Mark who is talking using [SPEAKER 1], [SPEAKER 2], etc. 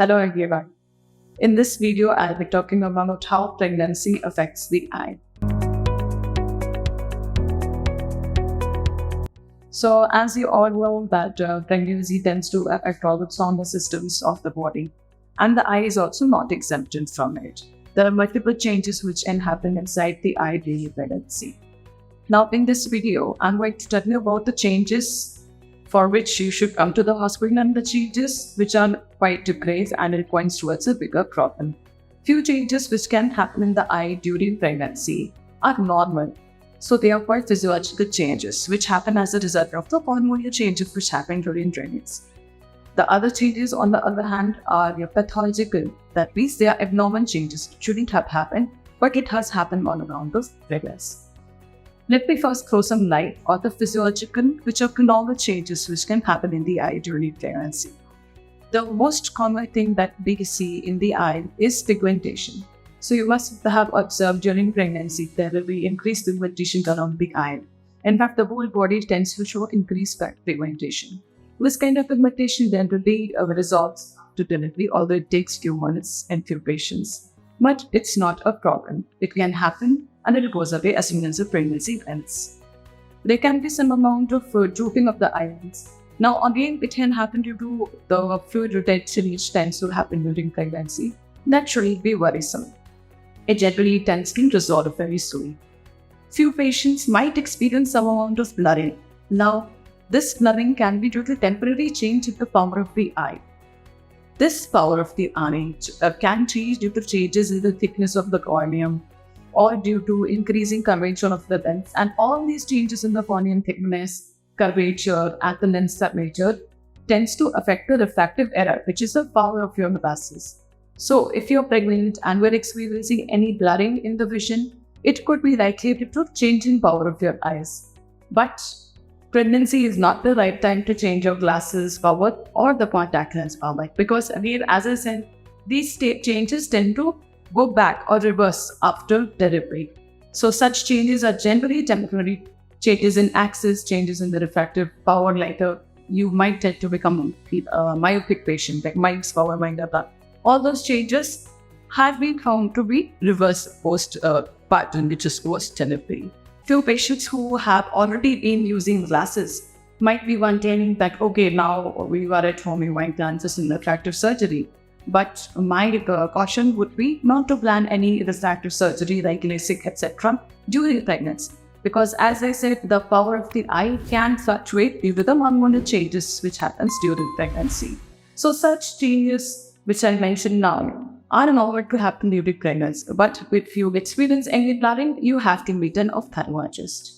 [SPEAKER 1] Hello everyone. In this video, I'll be talking about how pregnancy affects the eye. So, as you all know, that pregnancy tends to affect all the sound systems of the body, and the eye is also not exempted from it. There are multiple changes which can happen inside the eye during pregnancy. Now, in this video, I'm going to tell you about the changes for which you should come to the hospital and the changes which are quite grave and it points towards a bigger problem. Few changes which can happen in the eye during pregnancy are normal. So they are quite physiological changes which happen as a result of the hormonal changes which happen during pregnancy. The other changes, on the other hand, are pathological. That means they are abnormal changes. It shouldn't have happened, but it has happened all around the pregnancy. Let me first throw some light on the physiological, which are normal changes which can happen in the eye during pregnancy. The most common thing that we see in the eye is pigmentation. So you must have observed during pregnancy there will be increased pigmentation around the eye. In fact, the whole body tends to show increased pigmentation. This kind of pigmentation generally resolves to delivery, although it takes few months and few patients. But it's not a problem. It can happen and it goes away as soon as the pregnancy ends. There can be some amount of drooping of the eyelids. Now again, it can happen due to the fluid retention which tends to happen during pregnancy. That shouldn't be worrisome. It generally tends to resolve very soon. Few patients might experience some amount of blurring. Now, this blurring can be due to temporary change in the power of the eye. This power of the eye can change due to changes in the thickness of the corneum or due to increasing curvature of the lens. And all these changes in the corneal thickness, curvature, and the lens curvature tends to affect the refractive error, which is the power of your glasses. So if you're pregnant and we're experiencing any blurring in the vision, it could be likely due to change in power of your eyes. But pregnancy is not the right time to change your glasses power or the contact lens power, because again, as I said, these changes tend to go back or reverse after delivery. So such changes are generally temporary. Changes in axis, changes in the refractive power, later you might tend to become a myopic patient, like myops power might have that. All those changes have been found to be reverse post pattern, which is post delivery. Few patients who have already been using glasses might be wondering that, okay, now we are at home, we might plan this in refractive surgery. But my caution would be not to plan any refractive surgery like LASIK, etc. during pregnancy. Because as I said, the power of the eye can fluctuate due to the hormonal changes which happens during pregnancy. So such changes which I mentioned now are normal to happen during pregnancy. But if you experience any blurring, you have to meet an ophthalmologist.